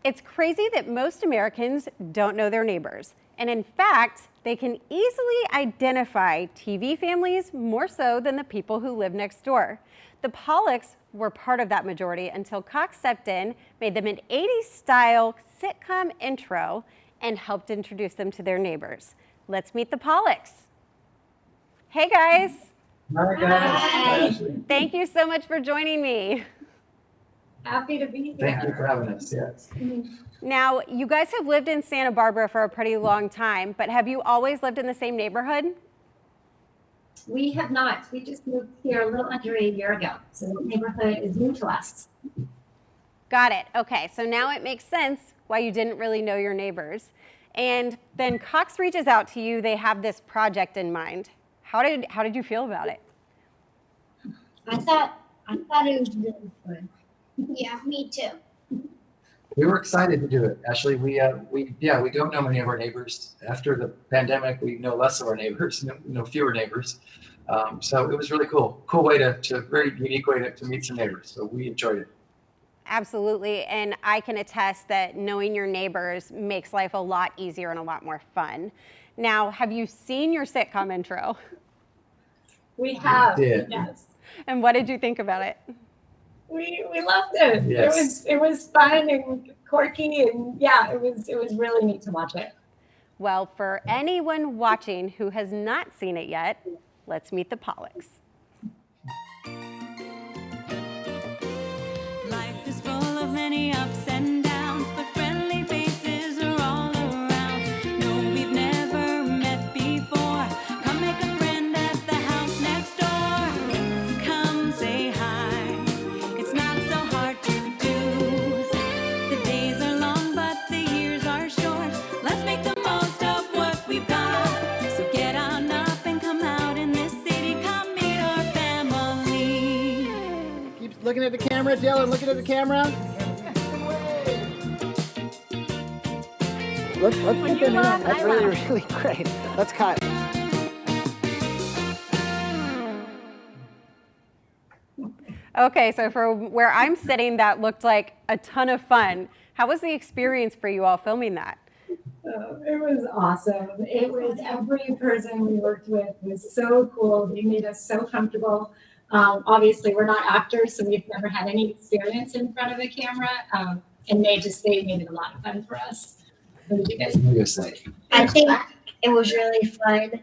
It's crazy that most Americans don't know their neighbors. And in fact, they can easily identify TV families more so than the people who live next door. The Pollacks were part of that majority until Cox stepped in, made them an 80s style sitcom intro, and helped introduce them to their neighbors. Let's meet the Pollacks. Hey guys. Hi guys. Hi. Thank you so much for joining me. Happy to be here. Thank you for having us. Yes. Now, you guys have lived in Santa Barbara for a pretty long time, but have you always lived in the same neighborhood? We have not. We just moved here a little under a year ago. So the neighborhood is new to us. Got it. Okay, so now it makes sense why you didn't really know your neighbors. And then Cox reaches out to you. They have this project in mind. How did you feel about it? I thought it was really fun. Yeah, me too. We were excited to do it. Actually, we don't know many of our neighbors. After the pandemic, we know less of our neighbors, know fewer neighbors. So it was really cool. Cool way very unique way to meet some neighbors. So we enjoyed it. Absolutely, and I can attest that knowing your neighbors makes life a lot easier and a lot more fun. Now, have you seen your sitcom intro? We have. We did. Yes. And what did you think about it? We loved it. Yes. It was fun and quirky, and yeah, it was really neat to watch it. Well, for anyone watching who has not seen it yet, let's meet the Pollacks. Life is full of many ups and downs, but friendly faces are all around. No, we've never met before. Come make a friend at the house next door. Come say hi. It's not so hard to do. The days are long, but the years are short. Let's make the most of what we've got. So get on up and come out in this city. Come meet our family. Keep looking at the camera, Dylan, looking at the camera. Let's get them in. That's really great. Let's cut. Okay, so for where I'm sitting, that looked like a ton of fun. How was the experience for you all filming that? It was awesome. It was every person we worked with was so cool. They made us so comfortable. Obviously, we're not actors, so we've never had any experience in front of a camera, and they made it a lot of fun for us. What did you guys think? Yes. I think it was really fun.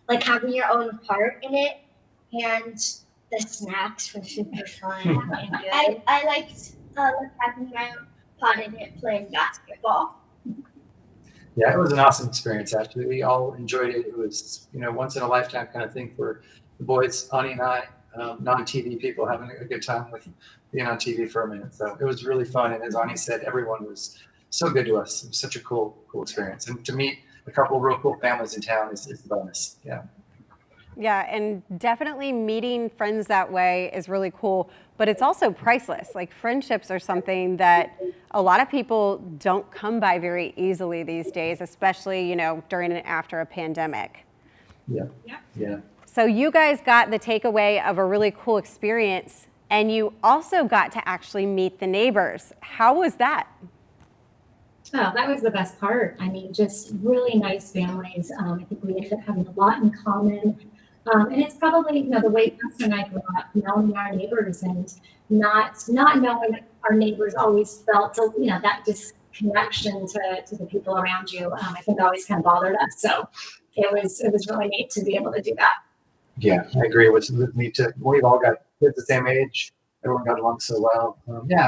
Like having your own part in it, and the snacks were super fun and good. I liked having my own part in it, playing basketball. Yeah, it was an awesome experience. Actually, we all enjoyed it. It was once in a lifetime kind of thing for the boys, Ani and I, non-TV people having a good time with being on TV for a minute. So it was really fun. And as Ani said, everyone was so good to us. It was such a cool experience. And to meet a couple of real cool families in town is the bonus. Yeah. Yeah, and definitely meeting friends that way is really cool, but it's also priceless. Like friendships are something that a lot of people don't come by very easily these days, especially, during and after a pandemic. Yeah. So you guys got the takeaway of a really cool experience, and you also got to actually meet the neighbors. How was that? Oh, that was the best part. I mean, just really nice families. I think we ended up having a lot in common. And it's probably, the way Pastor and I grew up, knowing our neighbors and not knowing our neighbors always felt, that disconnection to the people around you. I think always kind of bothered us. So it was really neat to be able to do that. Yeah, I agree with me too. We've all got kids the same age. Everyone got along so well.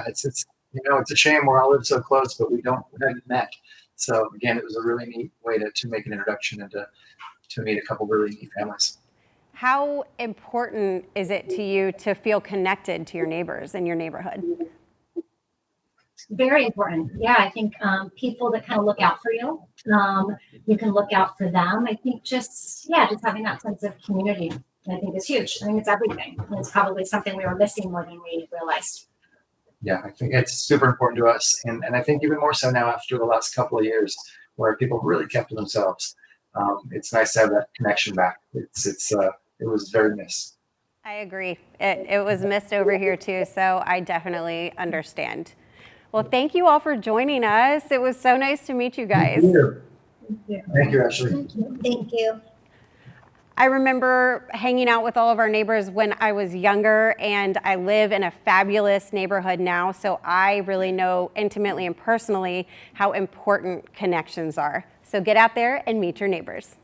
It's a shame we're all live so close, but we haven't met. So again, it was a really neat way to make an introduction and to meet a couple really neat families. How important is it to you to feel connected to your neighbors in your neighborhood? Very important. Yeah, I think people that kind of look out for you, you can look out for them. I think just having that sense of community, I think is huge. I think it's everything. And it's probably something we were missing more than we realized. Yeah, I think it's super important to us. And I think even more so now after the last couple of years where people really kept to themselves. It's nice to have that connection back. It was very missed. I agree. It was missed over here too, so I definitely understand. Well, thank you all for joining us. It was so nice to meet you guys. Thank you. Yeah. Thank you, Ashley. Thank you. I remember hanging out with all of our neighbors when I was younger, and I live in a fabulous neighborhood now, so I really know intimately and personally how important connections are. So get out there and meet your neighbors.